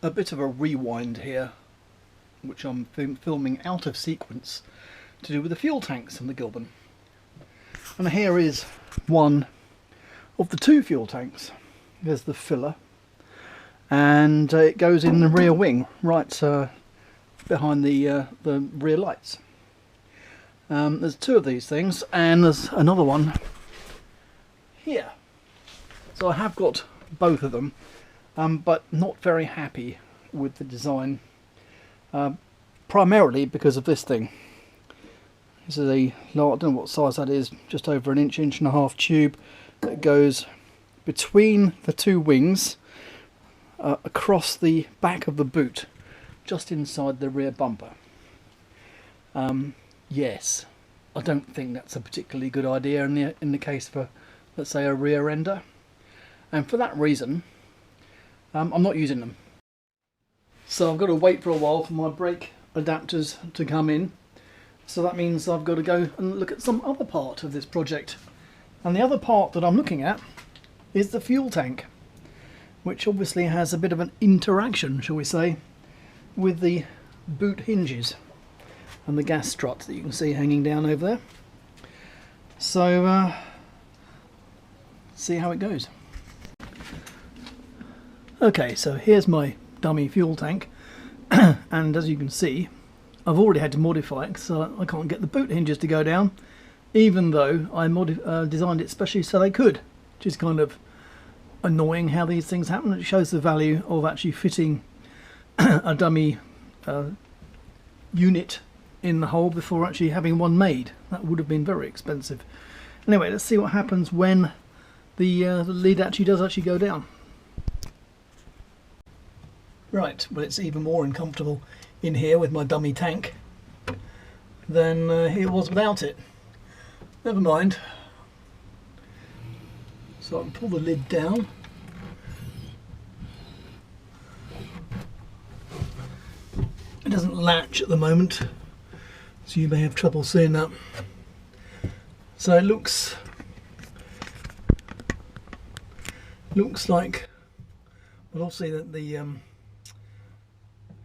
a bit of a rewind here, which I'm filming out of sequence, to do with the fuel tanks on the Gilbin. And here is one of the two fuel tanks. There's the filler, and it goes in the rear wing, right behind the rear lights. There's two of these things, and there's another one here. So I have got both of them, but not very happy with the design, primarily because of this thing. This is I don't know what size that is, just over an inch, inch and a half tube that goes between the two wings, across the back of the boot, just inside the rear bumper. Yes, I don't think that's a particularly good idea in the case for, let's say, a rear ender, and for that reason I'm not using them. So I've got to wait for a while for my brake adapters to come in, so that means I've got to go and look at some other part of this project, and the other part that I'm looking at is the fuel tank, which obviously has a bit of an interaction, shall we say, with the boot hinges and the gas strut that you can see hanging down over there. So see how it goes. Okay, so here's my dummy fuel tank, and as you can see, I've already had to modify it because I can't get the boot hinges to go down, even though I designed it specially so they could, which is kind of annoying how these things happen. It shows the value of actually fitting a dummy unit in the hole before actually having one made. That would have been very expensive. Anyway, let's see what happens when the lid actually does go down. Right, well, it's even more uncomfortable in here with my dummy tank than it was without it. Never mind. So I can pull the lid down. It doesn't latch at the moment, so you may have trouble seeing that. So it looks like, well, obviously that the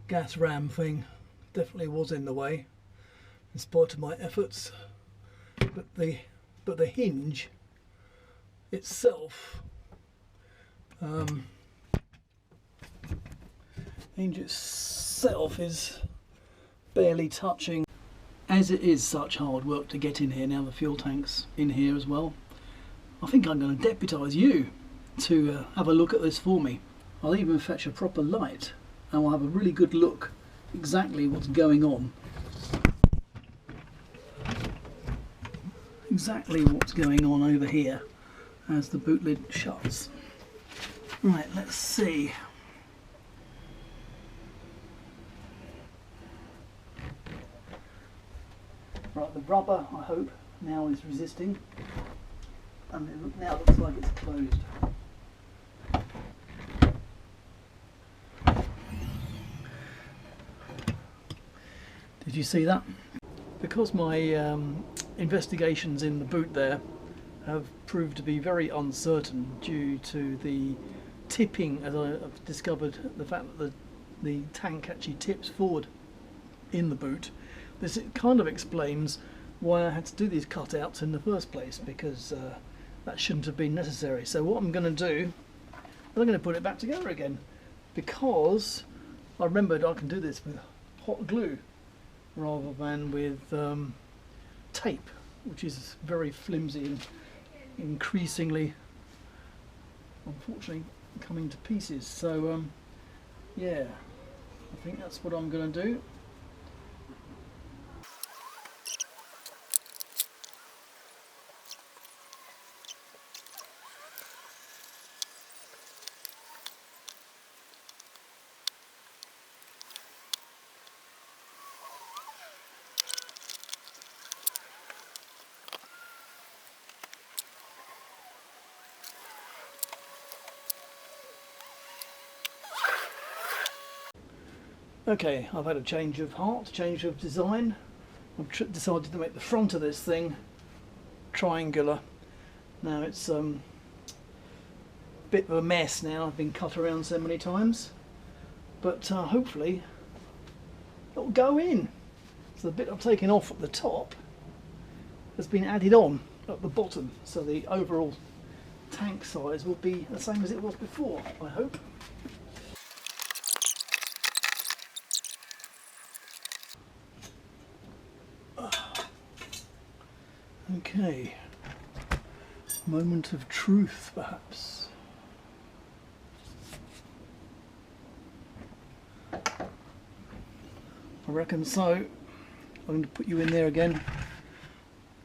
gas ram thing definitely was in the way in spite of my efforts, but the hinge itself is barely touching. As it is such hard work to get in here, now the fuel tank's in here as well, I think I'm going to deputise you to have a look at this for me. I'll even fetch a proper light and we'll have a really good look exactly what's going on. Exactly what's going on over here as the boot lid shuts. Right, let's see. Right, the rubber, I hope, now is resisting, and it now looks like it's closed. Did you see that? Because my investigations in the boot there have proved to be very uncertain due to the tipping, as I've discovered, the fact that the tank actually tips forward in the boot. This kind of explains why I had to do these cutouts in the first place, because that shouldn't have been necessary. So what I'm going to do, I'm going to put it back together again, because I remembered I can do this with hot glue rather than with tape, which is very flimsy and increasingly, unfortunately, coming to pieces. So yeah, I think that's what I'm going to do. Okay, I've had a change of heart, change of design. I've decided to make the front of this thing triangular. Now it's bit of a mess now. I've been cut around so many times, but hopefully it'll go in. So the bit I've taken off at the top has been added on at the bottom, so the overall tank size will be the same as it was before, I hope. Okay, moment of truth perhaps. I reckon so. I'm going to put you in there again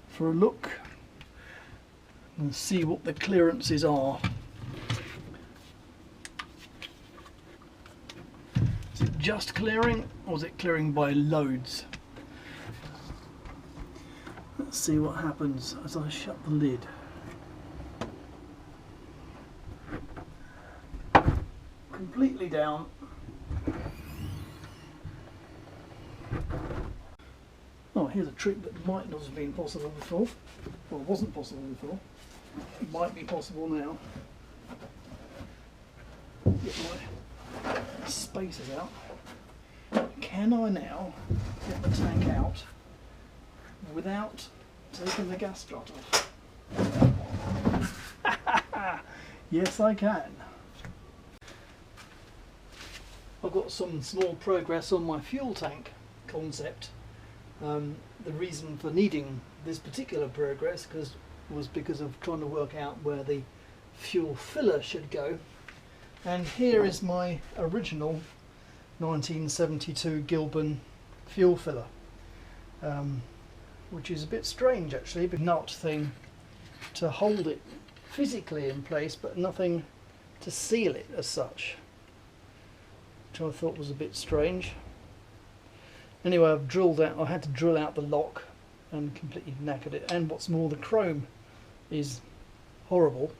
for a look and see what the clearances are. Is it just clearing, or is it clearing by loads? Let's see what happens as I shut the lid. Completely down. Oh, here's a trick that might not have been possible before, or wasn't possible before. It might be possible now. Get my spacers out. Can I now get the tank out without taking the gas strut off? Yes, I can. I've got some small progress on my fuel tank concept. The reason for needing this particular progress was because of trying to work out where the fuel filler should go. And here is my original 1972 Gilban fuel filler, which is a bit strange actually, but nut thing to hold it physically in place, but nothing to seal it as such, which I thought was a bit strange. Anyway, I've drilled out, I had to drill out the lock and completely knackered it, and what's more, the chrome is horrible,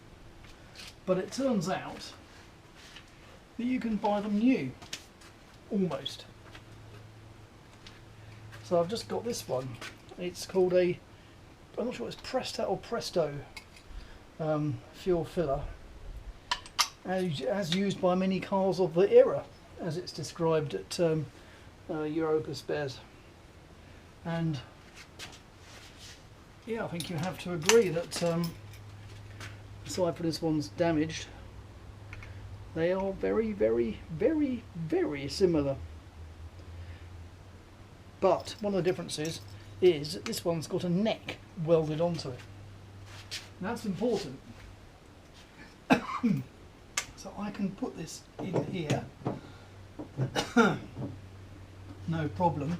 but it turns out that you can buy them new, almost. So I've just got this one. It's called I'm not sure it's Presta or Presto fuel filler, as used by many cars of the era, as it's described at Europa Spares. And yeah, I think you have to agree that aside from this one's damaged, they are very, very, very, very similar. But one of the differences is that this one's got a neck welded onto it. And that's important. So I can put this in here, no problem.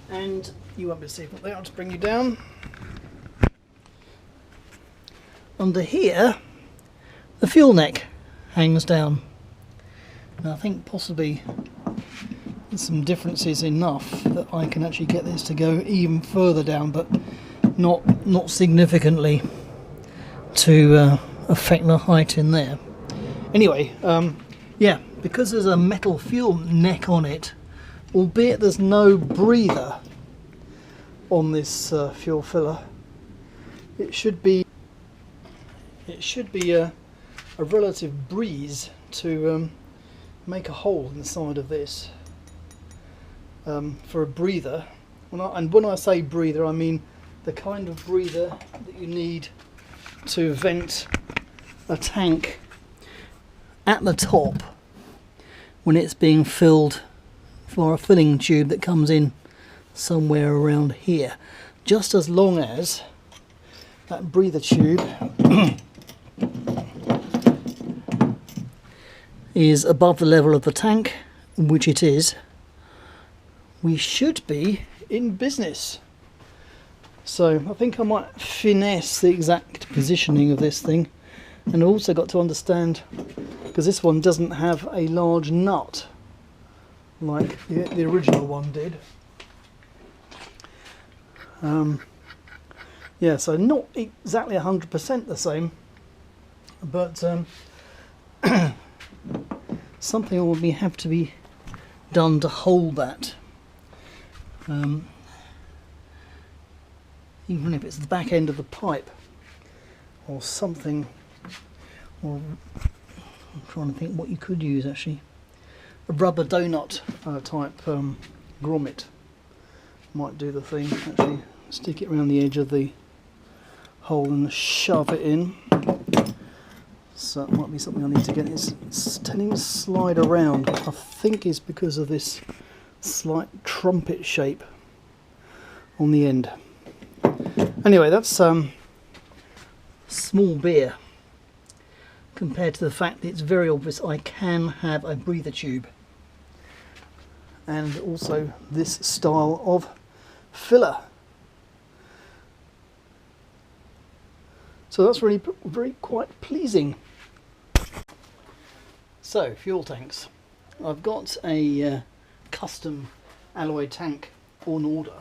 And you won't be able to see it there. I'll just bring you down. Under here, the fuel neck hangs down. And I think possibly there's some differences enough that I can actually get this to go even further down, but not significantly to affect the height in there. Anyway, yeah, because there's a metal fuel neck on it, albeit there's no breather on this fuel filler, it should be a relative breeze to make a hole in the side of this for a breather. And when I say breather, I mean the kind of breather that you need to vent a tank at the top when it's being filled, for a filling tube that comes in somewhere around here, just as long as that breather tube is above the level of the tank, which it is. We should be in business. So I think I might finesse the exact positioning of this thing, and also got to understand, because this one doesn't have a large nut like the original one did. Yeah, so not exactly 100% the same, but something will have to be done to hold that. Even if it's the back end of the pipe or something, or I'm trying to think what you could use actually. rubber donut type grommet might do the thing. Actually stick it around the edge of the hole and shove it in. So it might be something I need to get. It's tending to slide around. I think it's because of this slight trumpet shape on the end. Anyway, that's small beer compared to the fact that it's very obvious I can have a breather tube and also this style of filler. So that's really very quite pleasing. So fuel tanks. I've got a custom alloy tank on order,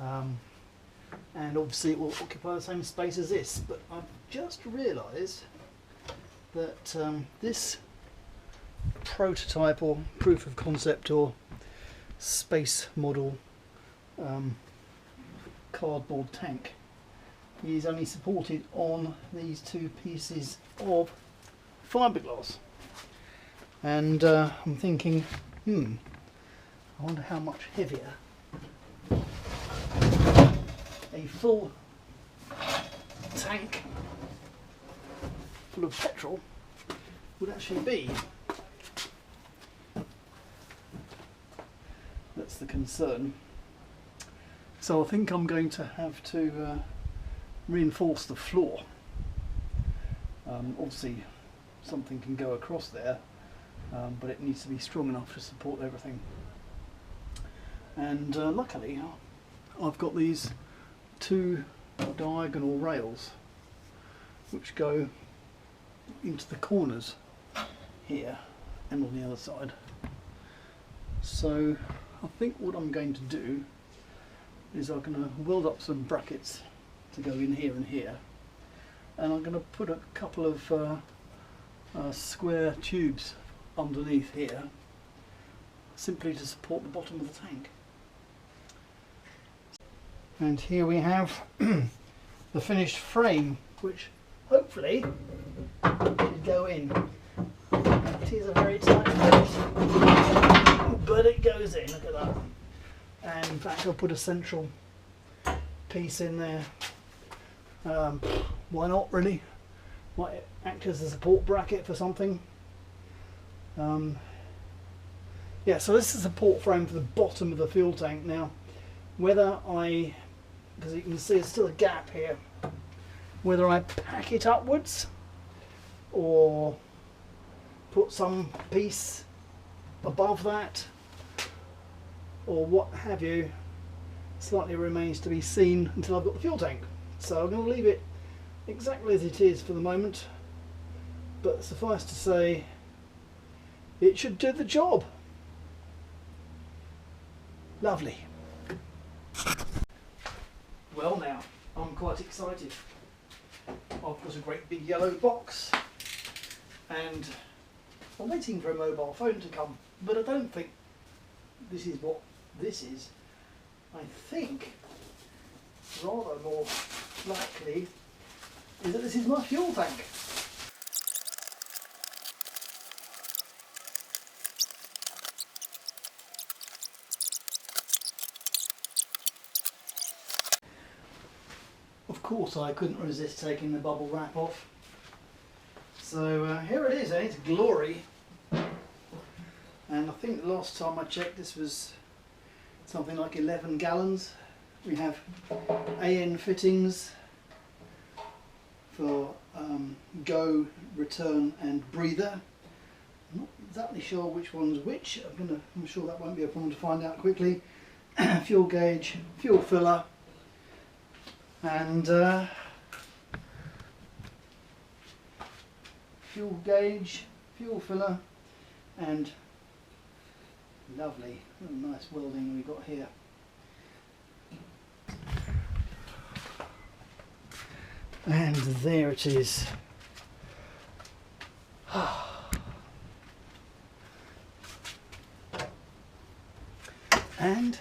and obviously it will occupy the same space as this, but I've just realised that this prototype or proof of concept or space model cardboard tank is only supported on these two pieces of fiberglass, and I'm thinking, I wonder how much heavier a full tank full of petrol would actually be. That's the concern. So I think I'm going to have to reinforce the floor. Obviously something can go across there, but it needs to be strong enough to support everything. And luckily I've got these two diagonal rails which go into the corners here and on the other side. So I think what I'm going to do is I'm going to weld up some brackets to go in here and here, and I'm going to put a couple of square tubes underneath here simply to support the bottom of the tank. And here we have the finished frame, which hopefully should go in. It is a very tight fit, but it goes in, look at that. And in fact I'll put a central piece in there. Why not, really? Might act as a support bracket for something. Yeah, so this is a support frame for the bottom of the fuel tank. Now, whether because you can see there's still a gap here, whether I pack it upwards or put some piece above that or what have you, slightly remains to be seen until I've got the fuel tank. So I'm going to leave it exactly as it is for the moment, but suffice to say it should do the job. Lovely. Well, now I'm quite excited. I've got a great big yellow box and I'm waiting for a mobile phone to come, but I don't think this is what this is. I think rather more likely is that this is my fuel tank. Of course I couldn't resist taking the bubble wrap off. So here it is, it's glory. And I think the last time I checked this was something like 11 gallons. We have AN fittings for go, return and breather. I'm not exactly sure which one's which. I'm sure that won't be a problem to find out quickly. Fuel gauge, fuel filler, and fuel gauge, fuel filler, and lovely, what a nice welding we got here. And there it is. And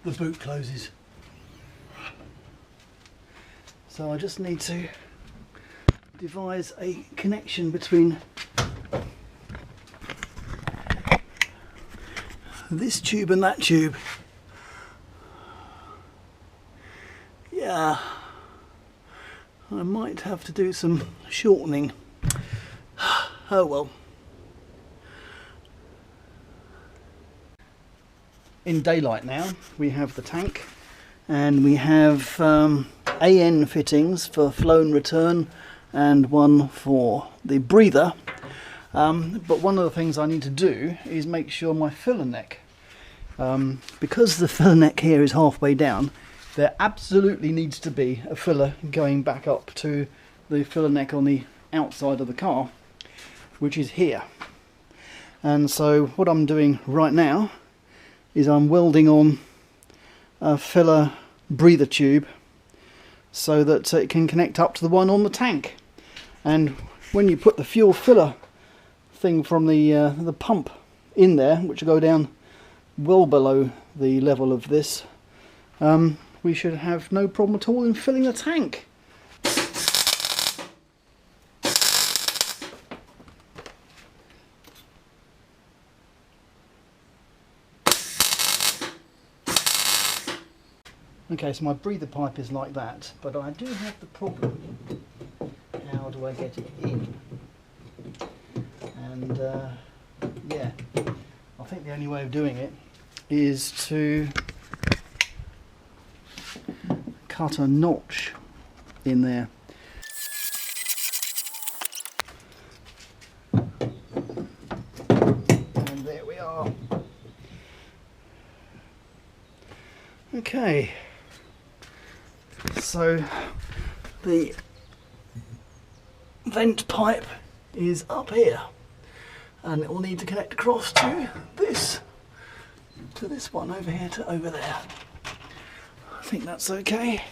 the boot closes. So I just need to this tube and that tube. Yeah, I might have to do some shortening. Oh well. In daylight now, we have the tank and we have AN fittings for flow and return and one for the breather. But one of the things I need to do is make sure my filler neck, because the filler neck here is halfway down, there absolutely needs to be a filler going back up to the filler neck on the outside of the car, which is here. And so what I'm doing right now is I'm welding on a filler breather tube so that it can connect up to the one on the tank. And when you put the fuel filler thing from the pump in there, which will go down well below the level of this, we should have no problem at all in filling the tank. Okay, so my breather pipe is like that, but I do have the problem. How do I get it in? And yeah, I think the only way of doing it is to cut a notch in there. And there we are. Okay. So the vent pipe is up here and it will need to connect across to this one over here to over there. I think that's okay.